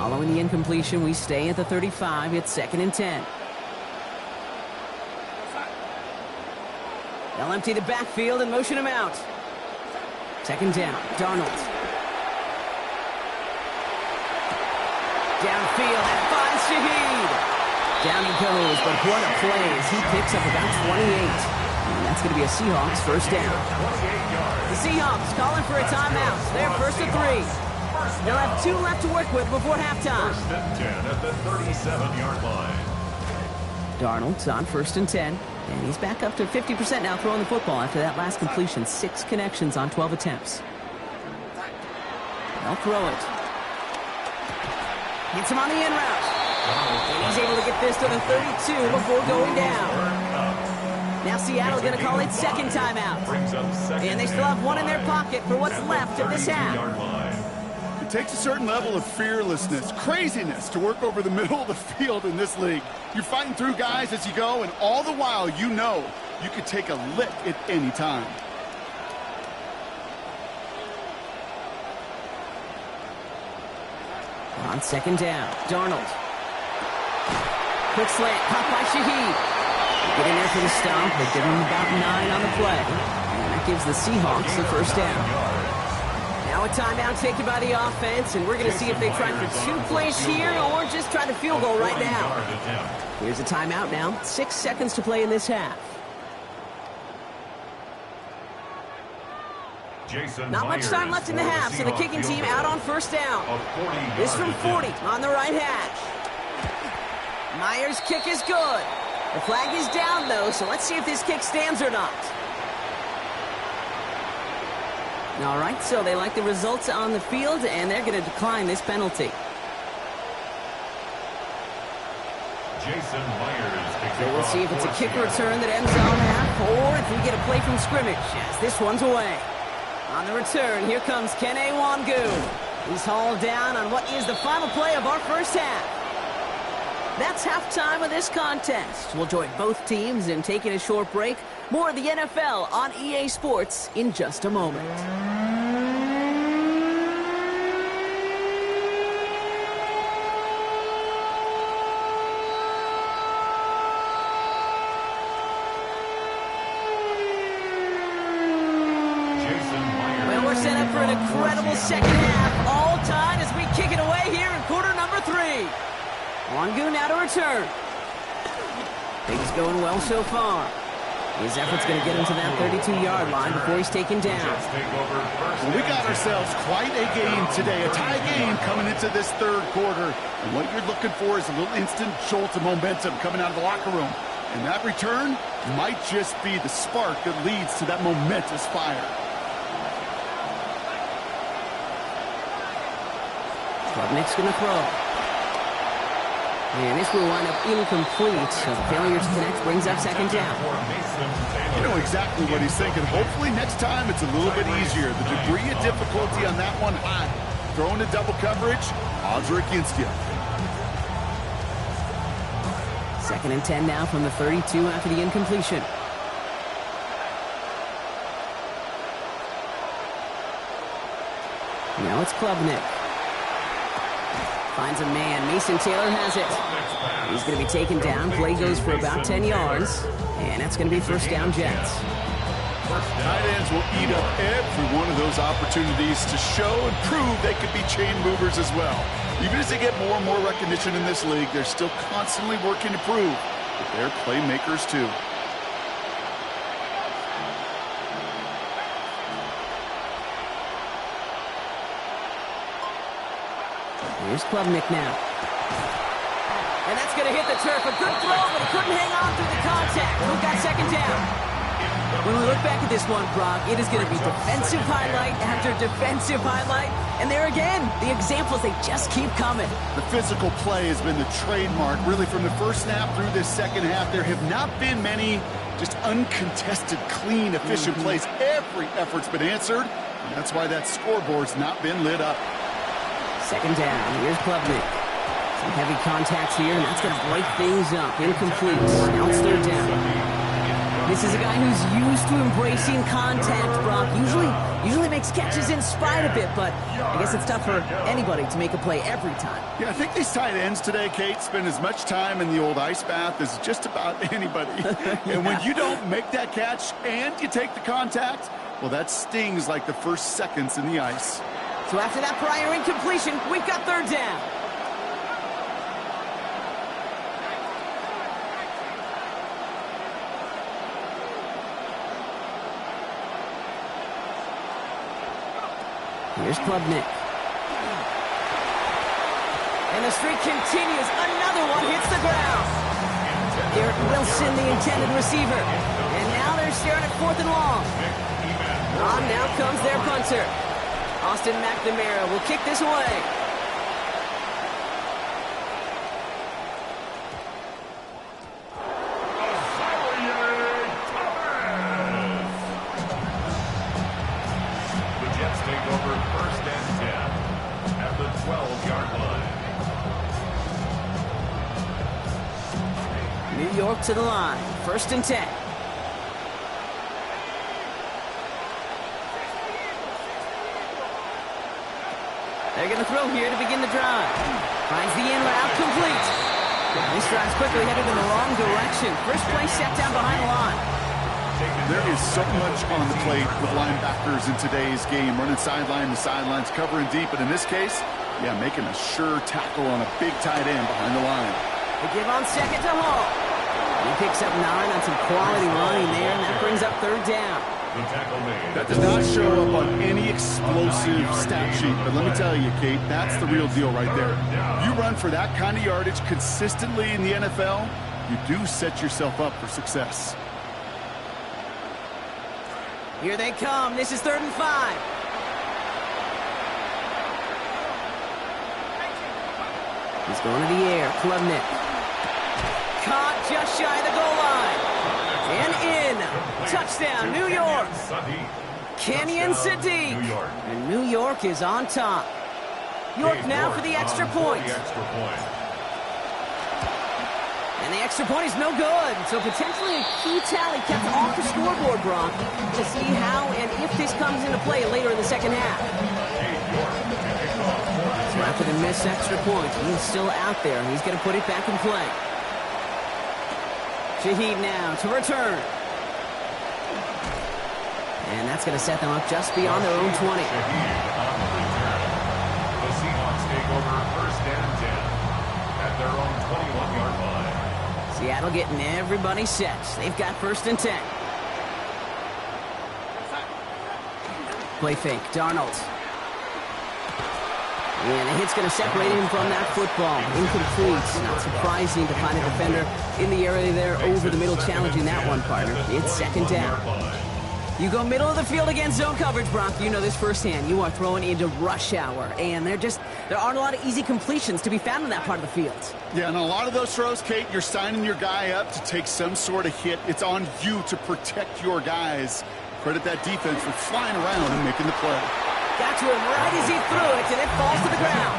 Following the incompletion, we stay at the 35. It's 2nd and 10. They'll empty the backfield and motion him out. 2nd down, Darnold. Downfield, that finds Shaheed. Down he goes, but what a play as he picks up about 28. And that's going to be a Seahawks 1st down. The Seahawks calling for a timeout. They're 1st and 3. They'll have 2 left to work with before halftime. 1st and 10 at the 37-yard line. Darnold's on 1st and 10. And he's back up to 50% now throwing the football after that last completion. 6 connections on 12 attempts. They'll throw it. Hits him on the in route. And he's able to get this to the 32 before going down. Now Seattle going to call it 2nd timeout. And they still have 1 in their pocket for what's left of this half. It takes a certain level of fearlessness, craziness to work over the middle of the field in this league. You're fighting through guys as you go, and all the while you know you could take a lick at any time. On 2nd down, Darnold. Quick slant, caught by Shaheed. Get in there for the stomp. They give him about 9 on the play. And that gives the Seahawks the 1st down. Now a timeout taken by the offense, and we're going to see if they try for 2 plays here or just try the field goal right now. Here's a timeout now. 6 seconds to play in this half. Not much time left in the half, so the kicking team out on 1st down. This from 40 on the right hash. Myers' kick is good. The flag is down, though, so let's see if this kick stands or not. All right, so they like the results on the field, and they're going to decline this penalty. So we'll see if it's a kick return that ends on half, or if we get a play from scrimmage, as this one's away. On the return, here comes Kene Wangu. He's hauled down on what is the final play of our 1st half. That's halftime of this contest. We'll join both teams in taking a short break. More of the NFL on EA Sports in just a moment. Well, we're set up for an incredible 2nd half. All tied as we kick it away here in quarter number 3. Wangu now to return. Things going well so far. His effort's going to get him to that 32-yard line before he's taken down. Well, we got ourselves quite a game today, a tie game coming into this 3rd quarter. And what you're looking for is a little instant jolt of momentum coming out of the locker room. And that return might just be the spark that leads to that momentous fire. Klubnik's going to throw. And this will wind up incomplete, so failure to connect brings up 2nd down. You know exactly what he's thinking. Hopefully next time it's a little bit easier. The degree of difficulty on that one high. Throwing to double coverage, odds are against you. 2nd and 10 now from the 32 after the incompletion. Now it's Klubnik. Finds a man. Mason Taylor has it. He's going to be taken down. Play goes for about 10 yards. And that's going to be 1st down Jets. Tight ends will eat up every one of those opportunities to show and prove they could be chain movers as well. Even as they get more and more recognition in this league, they're still constantly working to prove that they're playmakers too. Here's Klubnik now. And that's going to hit the turf. A good throw, but he couldn't hang on through the contact. We've got 2nd down. When we look back at this one, Brock, it is going to be defensive highlight after defensive highlight. And there again, the examples, they just keep coming. The physical play has been the trademark. Really, from the first snap through this 2nd half, there have not been many just uncontested, clean, efficient plays. Every effort's been answered. And that's why that scoreboard's not been lit up. 2nd down. Here's Klubnik. Some heavy contacts here, and that's going to break things up. Incomplete. Now it's 3rd down. This is a guy who's used to embracing contact, Brock. Usually makes catches in spite of it, but I guess it's tough for anybody to make a play every time. Yeah, I think these tight ends today, Kate, spend as much time in the old ice bath as just about anybody. Yeah. And when you don't make that catch and you take the contact, well, that stings like the first seconds in the ice. So after that prior incompletion, we've got third down. Here's Klubnik. And the streak continues. Another one hits the ground. Garrett Wilson, the intended receiver. And now they're staring at 4th and long. On now comes their punter. Austin McNamara will kick this away. The Jets take over 1st and 10 at the 12-yard line. New York to the line. 1st and 10. They're going to throw here to begin the drive. Finds the in route complete. This drive's quickly headed in the wrong direction. First play set down behind the line. There is so much on the plate with linebackers in today's game, running sideline to sidelines, covering deep, but in this case, yeah, making a sure tackle on a big tight end behind the line. They give on second to Hall. He picks up 9 on some quality running there, and that brings up third down. The tackle made. That does not show up on any explosive stat sheet, but let me tell you, Kate, that's the real deal right there. You run for that kind of yardage consistently in the NFL, you do set yourself up for success. Here they come. This is 3rd and 5. He's going to the air. Klubnik. Caught just shy of the goal line. And in. Touchdown, New York. Kenyon Sadiq. And New York is on top. York now for the extra point. And the extra point is no good. So potentially a key tally kept off the scoreboard, Brock, to see how and if this comes into play later in the second half. So after the missed extra point, he's still out there. He's going to put it back in play. Shaheed now to return. And that's going to set them up just beyond their own 20. The Seahawks take over 1st and 10 at their own 21-yard line. Seattle getting everybody set. They've got 1st and 10. Play fake. Darnold. And the hit's going to separate him from that football. Incomplete. Not surprising to find a defender in the area there over the middle challenging that one, partner. It's 2nd down. You go middle of the field against zone coverage, Brock. You know this firsthand. You are throwing into rush hour, and there aren't a lot of easy completions to be found in that part of the field. Yeah, and a lot of those throws, Kate, you're signing your guy up to take some sort of hit. It's on you to protect your guys. Credit that defense for flying around and making the play. Got to him right as he threw it, and it falls to the ground.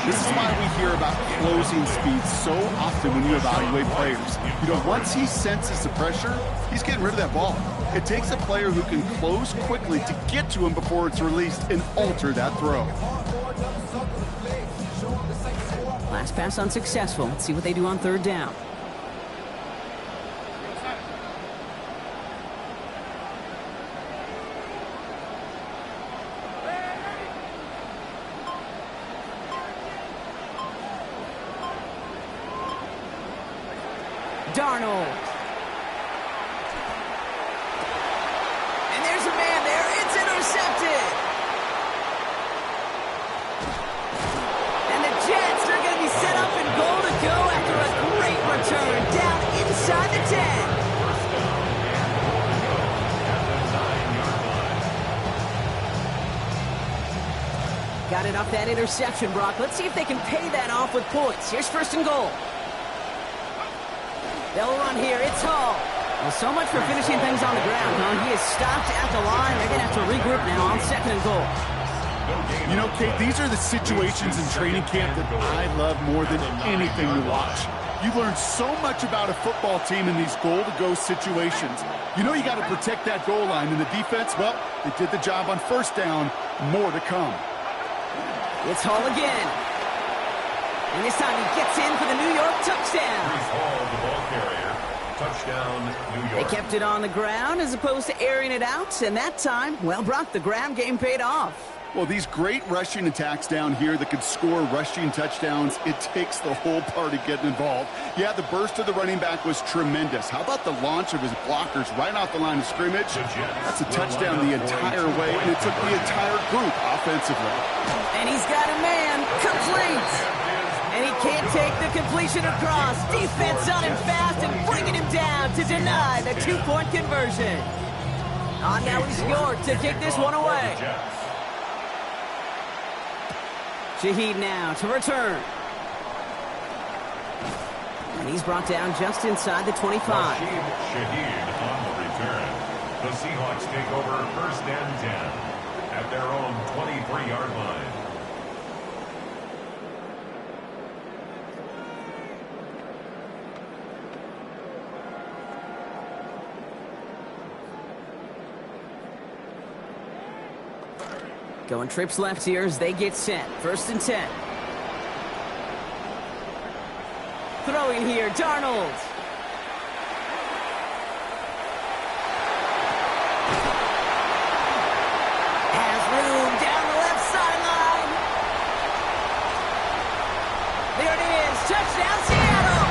This is why we hear about closing speed so often when you evaluate players. You know, once he senses the pressure, he's getting rid of that ball. It takes a player who can close quickly to get to him before it's released and alter that throw. Last pass unsuccessful. Let's see what they do on 3rd down. Darnold. And there's a man there. It's intercepted. And the Jets are going to be set up and goal to go after a great return down inside the 10. Got it off that interception, Brock. Let's see if they can pay that off with points. Here's 1st and goal. They'll run here. It's Hall. Well, so much for finishing things on the ground, huh? He is stopped at the line. They're going to have to regroup now on 2nd and goal. You know, Kate, these are the situations in training camp that I love more than anything to watch. You learn so much about a football team in these goal-to-go situations. You know you got to protect that goal line, and the defense, well, they did the job on first down. More to come. It's Hall again. And this time he gets in for the New York touchdown. Brees Hall, the ball carrier. Touchdown, New York. They kept it on the ground as opposed to airing it out, and that time, well, Brock, the ground game paid off. Well, these great rushing attacks down here that could score rushing touchdowns, it takes the whole party getting involved. Yeah, the burst of the running back was tremendous. How about the launch of his blockers right off the line of scrimmage? That's a touchdown the entire way, and it took the entire group offensively. And he's got a man, complete. And he can't take the completion across. Defense on him fast and bringing him down to deny the two-point conversion. Now he's York to kick this one away. Shaheed now to return. And he's brought down just inside the 25. Shaheed on the return. The Seahawks take over first and 10 at their own 23-yard line. Going trips left here as they get set. First and 10. Throwing here, Darnold. Has room down the left sideline. There it is. Touchdown, Seattle.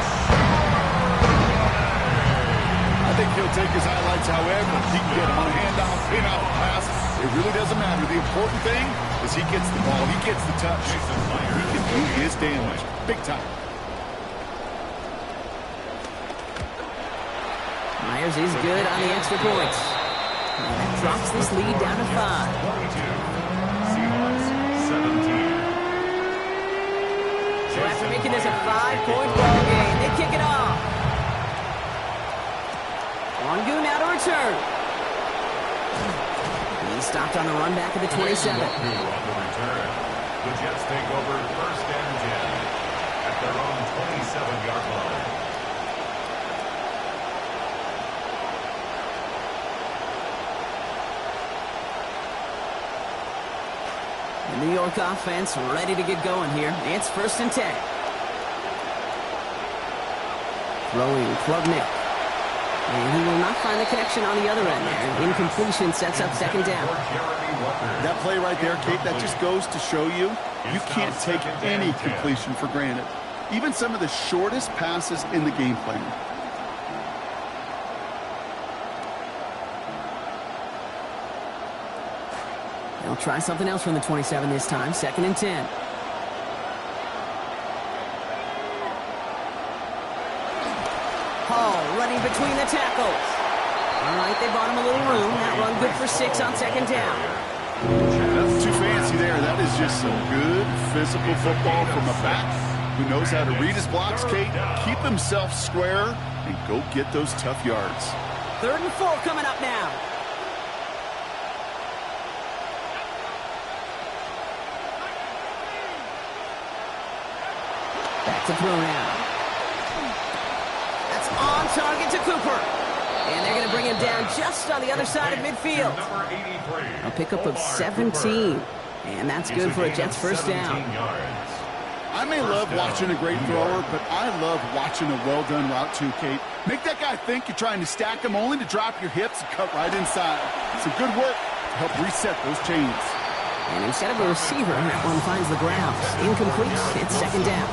I think he'll take his highlights however he can get him on a handoff, pin-out, pass. It really doesn't matter. The important thing is he gets the ball. He gets the touch. He can do his damage. Big time. Myers is good on the extra points. And that drops this lead down to 5. 22. Seahawks 17. So after making this a 5-point ball game, they kick it off. Wangu now to return. He's stopped on the run back of the 27. On the return. The Jets take over first and 10 at their own 27-yard line. The New York offense ready to get going here. It's first and 10. Throwing Klubnik. And he will not find the connection on the other end there. Incompletion sets up second down. That play right there, Kate, that just goes to show you can't take any completion for granted. Even some of the shortest passes in the game plan. They'll try something else from the 27 this time. Second and 10. Hall running between the tackles. All right, they bought him a little room. That run good for 6 on second down. That's too fancy there. That is just some good physical football from a back who knows how to read his blocks, Kate, keep himself square, and go get those tough yards. Third and 4 coming up now. Back to throw now. That's on target to Cooper. And they're going to bring him down just on the other side of midfield. A pickup of 17. And that's good for a Jets first down. I may love watching a great thrower, but I love watching a well-done route too, Kate. Make that guy think you're trying to stack him only to drop your hips and cut right inside. Some good work to help reset those chains. And instead of a receiver, that one finds the ground. Incomplete. It's second down.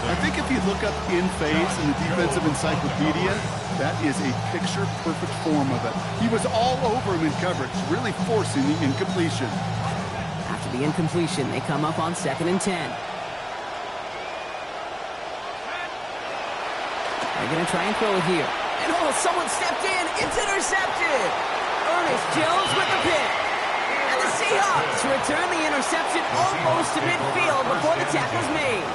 I think if you look up in phase in the defensive encyclopedia, that is a picture-perfect form of it. He was all over him in coverage, really forcing the incompletion. After the incompletion, they come up on second and 10. They're going to try and throw it here. And someone stepped in. It's intercepted. Ernest Jones with the pick. And the Seahawks return the interception almost to midfield before the tackle's made.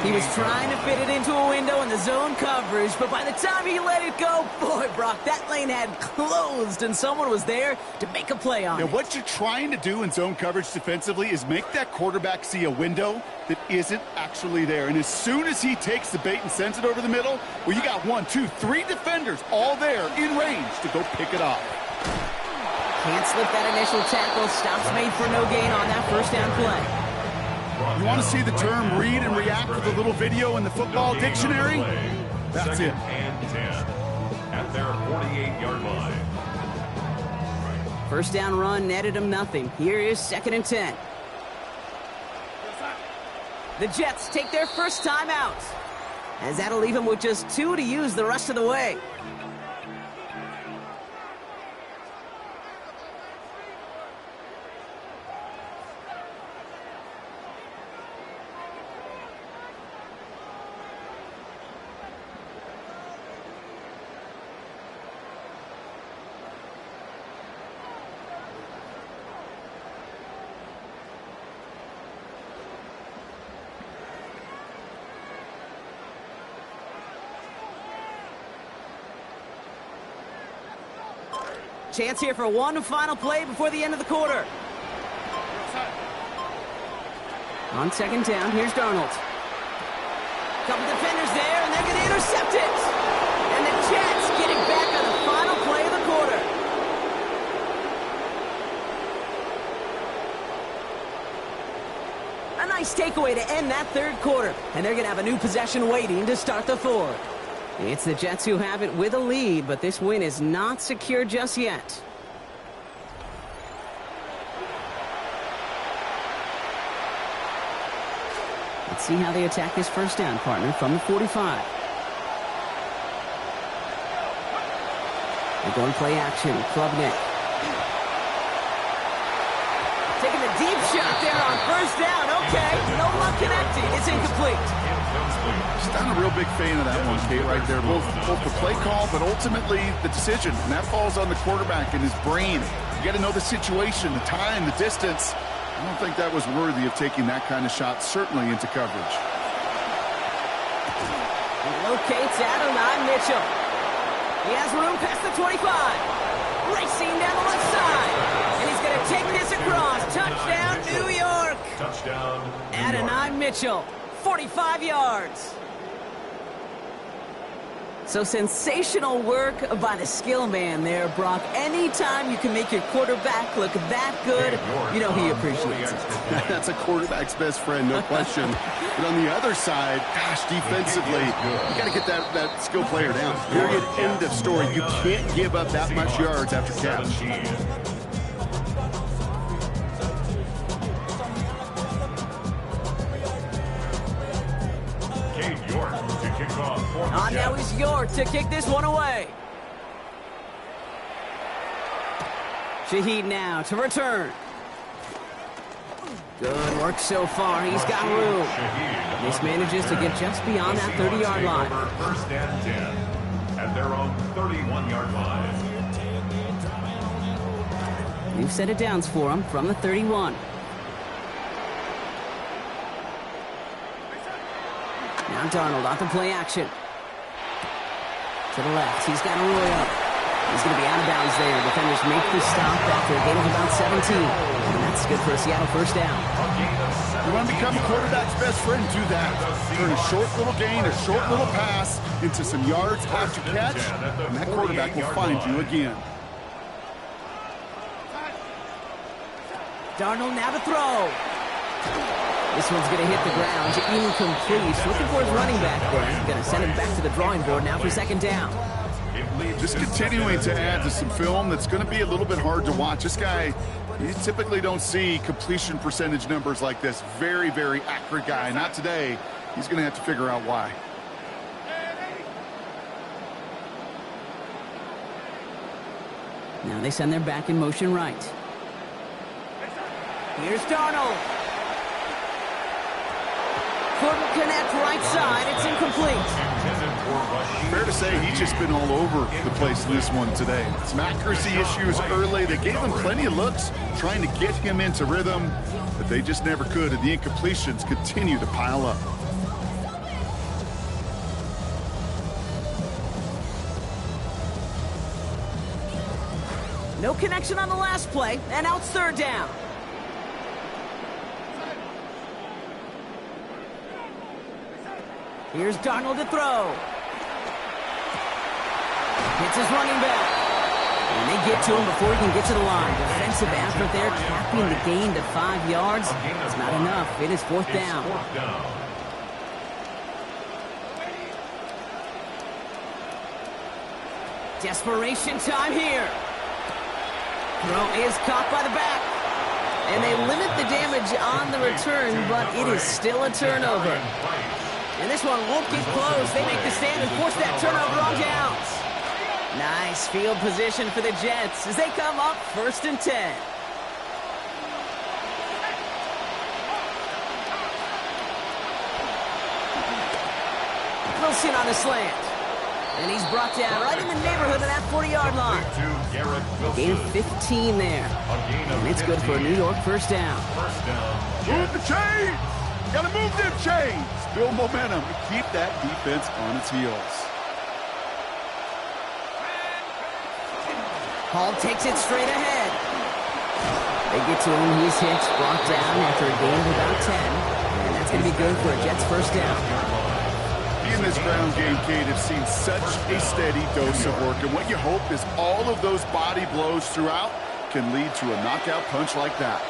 He was trying to fit it into a window in the zone coverage, but by the time he let it go, boy, Brock, that lane had closed, and someone was there to make a play on it. What you're trying to do in zone coverage defensively is make that quarterback see a window that isn't actually there. And as soon as he takes the bait and sends it over the middle, well, you got 1, 2, 3 defenders all there in range to go pick it up. Can't slip that initial tackle. Stops made for no gain on that first down play. You want to see the term read and react with a little video in the football dictionary? That's it. And 10 at their 48-yard line. First down run netted him nothing. Here is 2nd and 10. The Jets take their first time out, as that'll leave him with just 2 to use the rest of the way. Chance here for one final play before the end of the quarter. On 2nd down, here's Darnold. Couple defenders there, and they're going to intercept it. And the Jets getting back on the final play of the quarter. A nice takeaway to end that 3rd quarter. And they're going to have a new possession waiting to start the 4th. It's the Jets who have it with a lead, but this win is not secure just yet. Let's see how they attack this first down, partner, from the 45. They're going play action, Klubnik. Taking the deep shot there on first down. Okay, no luck connecting. It's incomplete. Just not a real big fan of that one, Kate, right there. Both the play call, but ultimately the decision. And that falls on the quarterback and his brain. You got to know the situation, the time, the distance. I don't think that was worthy of taking that kind of shot, certainly into coverage. He locates Adonai Mitchell. He has room past the 25. Racing down the left side. And he's going to take this across. Touchdown, New York. Touchdown, New York. Adonai Mitchell. 45 yards. So sensational work by the skill man there, Brock. Anytime you can make your quarterback look that good, you know he appreciates it. That's a quarterback's best friend, no question. But on the other side, gosh, defensively, you got to get that skill player down. Period, end of story. You can't give up that much yards after catch. Now is York to kick this one away. Shaheed now to return. Good work so far. He's got room. This manages to get just beyond that 30-yard line. First and 10 at their own 31-yard line. New set of downs for him from the 31. Now Darnold off the play action. To the left, he's got a Roy up. He's going to be out of bounds there. Defenders make the stop after a gain of about 17. And that's good for a Seattle first down. You want to become a quarterback's best friend, do that. Turn a short little gain, a short little pass into some yards after catch, and that quarterback will find you again. Darnold now to throw. This one's going to hit the ground. Incomplete. Looking for his running back there. Going to send him back to the drawing board now for 2nd down. Just continuing to add to some film that's going to be a little bit hard to watch. This guy, you typically don't see completion percentage numbers like this. Very, very accurate guy. Not today. He's going to have to figure out why. Now they send their back in motion right. Here's Darnold. Couldn't connect right side. It's incomplete. Fair to say he's just been all over the place in this one today. Some accuracy issues early. They gave him plenty of looks trying to get him into rhythm, but they just never could, and the incompletions continue to pile up. No connection on the last play, and now it's third down. Here's Darnold to throw. Hits his running back. And they get to him before he can get to the line. Defensive effort there, capping the gain to 5 yards. It's not enough. It is fourth down. Desperation time here. Throw is caught by the back. And they limit the damage on the return, but it is still a turnover. And this one won't get close. They make the stand and force that turnover on downs. Nice field position for the Jets as they come up 1st and 10. Wilson on the slant. And he's brought down right in the neighborhood of that 40-yard line. Gain of 15 there. And it's good for a New York first down. Move the chains! Gotta move them chains! Build momentum and keep that defense on its heels. Hall takes it straight ahead. They get to him. He's hit, brought down after a gain of about 10. And that's going to be good for a Jets first down. He and this ground game, Kate, have seen such a steady dose of work. And what you hope is all of those body blows throughout can lead to a knockout punch like that.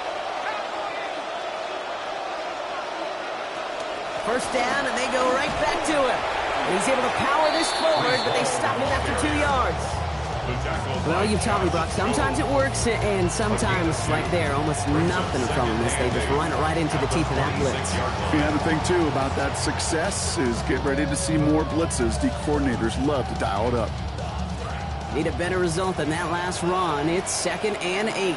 First down, and they go right back to him. And he's able to power this forward, but they stop him after 2 yards. Well, you've taught me, Brock, sometimes it works, and sometimes, like there, almost nothing from them as they just run it right into the teeth of that blitz. Yeah, the thing, too, about that success is get ready to see more blitzes. The coordinators love to dial it up. Need a better result than that last run. It's 2nd and 8.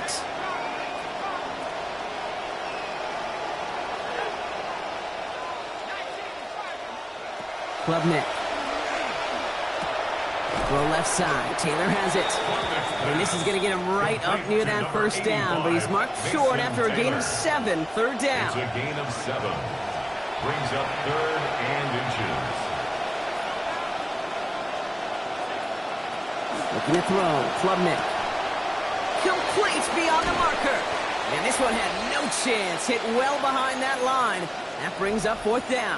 Klubnik. Throw left side. Taylor has it. And this is going to get him right up near that first down, but he's marked short after a gain of 7. Third down. It's a gain of 7. Brings up 3rd and inches. Looking to throw. Klubnik. Complete beyond the marker. And this one had no chance. Hit well behind that line. That brings up 4th down.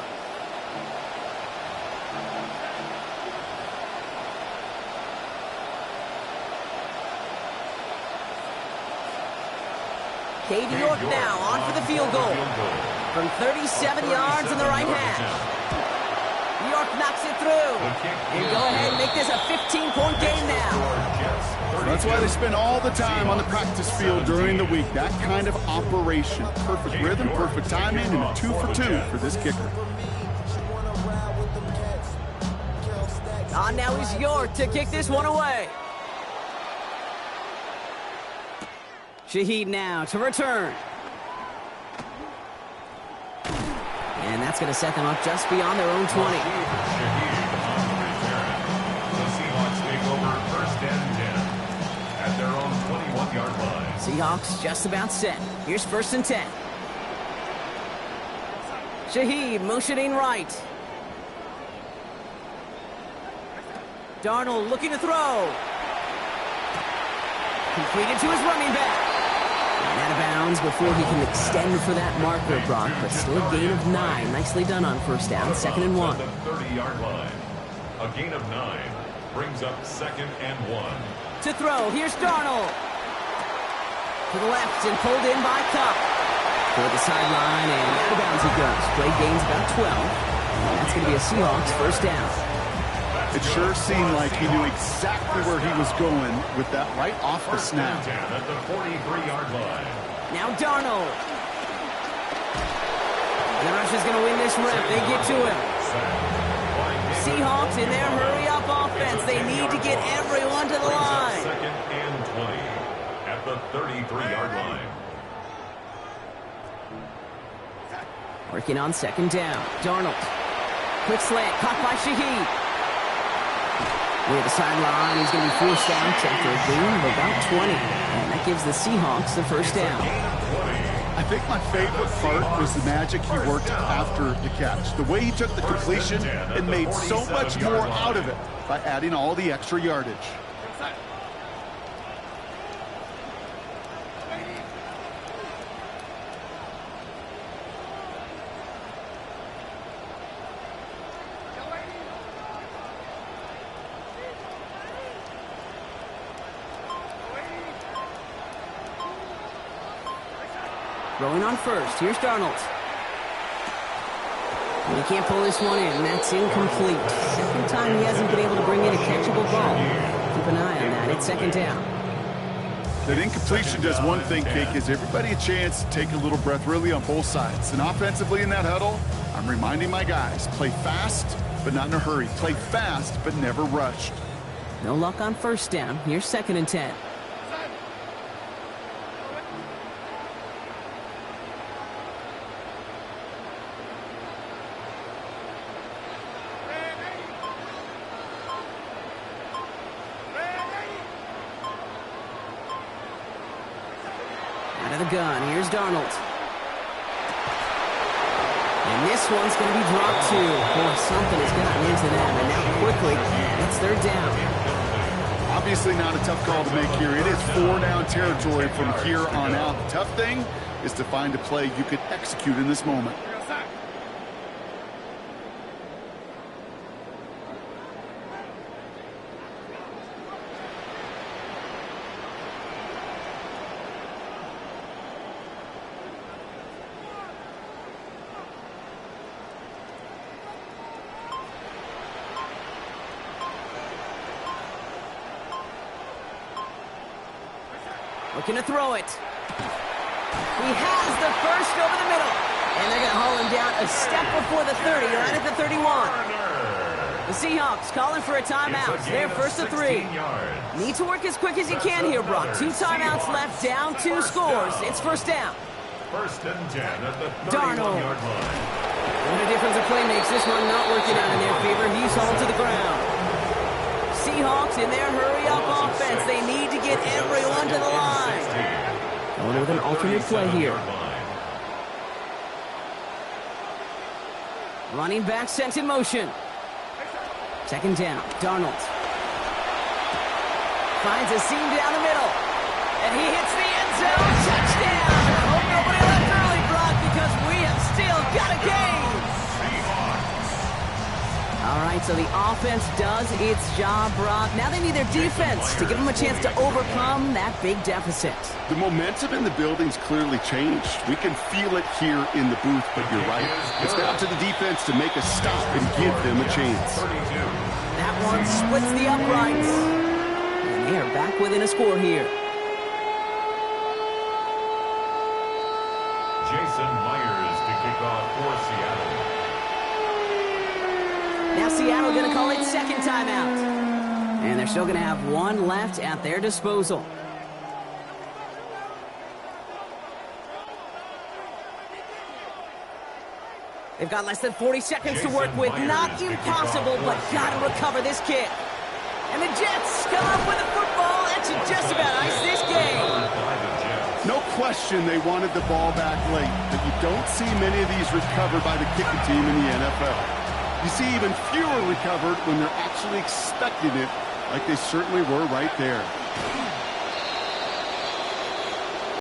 Cade York now on for the field goal. From 37 yards in the right hash. York knocks it through. And go ahead and make this a 15-point game now. That's why they spend all the time on the practice field during the week. That kind of operation. Perfect rhythm, perfect timing, and a 2 for 2 for this kicker. On now is York to kick this one away. Shaheed now to return. And that's going to set them up just beyond their own 20. The Seahawks take over 1st and 10 at their own 21-yard line. Seahawks just about set. Here's 1st and 10. Shaheed motioning right. Darnold looking to throw. Completed to his running back. And out of bounds before he can extend for that marker, Brock, but still a gain of 9. Nicely done on first down, 2nd and 1. The 30-yard line. A gain of 9 brings up 2nd and 1. To throw, here's Darnold. To the left and pulled in by Cup. Toward the sideline and out of bounds he goes. Play gains about 12. And that's going to be a Seahawks first down. It sure seemed like he knew exactly where he was going with that right off the snap. At the 43-yard line. Now Darnold. And the rush is going to win this rep. They get to him. Seahawks in their hurry-up offense. They need to get everyone to the line. 2nd and 20 at the 33-yard line. Working on second down. Darnold. Quick slant, caught by Shaheed. Near the sideline, he's going to be forced out after a gain of about 20. And that gives the Seahawks the first down. I think my favorite part was the magic he worked after the catch. The way he took the completion and made so much more out of it by adding all the extra yardage. Throwing on first. Here's Darnold. And he can't pull this one in. That's incomplete. Second time he hasn't been able to bring in a catchable ball. Keep an eye on that. It's second down. That incompletion does one thing, Kate, gives everybody a chance to take a little breath really on both sides. And offensively in that huddle, I'm reminding my guys, play fast, but not in a hurry. Play fast, but never rushed. No luck on first down. Here's second and 10. Out of the gun, here's Darnold. And this one's going to be dropped too. Boy, something has gotten into them, and now quickly, it's third down. Obviously not a tough call to make here. It is 4-down territory from here on out. The tough thing is to find a play you could execute in this moment. Looking to throw it. He has the first over the middle. And they're going to haul him down a step before the 30, right at the 31. The Seahawks calling for a timeout. They're first to 3. Need to work as quick as you can here, Brock. 2 timeouts left, down 2 scores. It's first down. First and 10 at the 31-yard line. What a difference a play makes. This one not working out in their favor. He's hauled to the ground. Seahawks in their hurry-up offense. They need to get everyone to the line. Going with an alternate play here. Running back sent in motion. Second down. Darnold. Finds a seam down the middle. And he hits the end zone. Touchdown. Hope nobody left early, Brock, because we have still got a game. All right, so the offense does its job, Brock. Now they need their defense to give them a chance to overcome that big deficit. The momentum in the building's clearly changed. We can feel it here in the booth, but you're right. It's down to the defense to make a stop and give them a chance. That one splits the uprights. And they are back within a score here. Jason Myers to kick off for Seattle. Now Seattle going to call it second timeout. And they're still going to have one left at their disposal. They've got less than 40 seconds to work with. Not impossible, but got to recover this kick. And the Jets come up with a football that should just about ice this game. No question they wanted the ball back late, but you don't see many of these recovered by the kicking team in the NFL. You see even fewer recovered when they're actually expecting it, like they certainly were right there.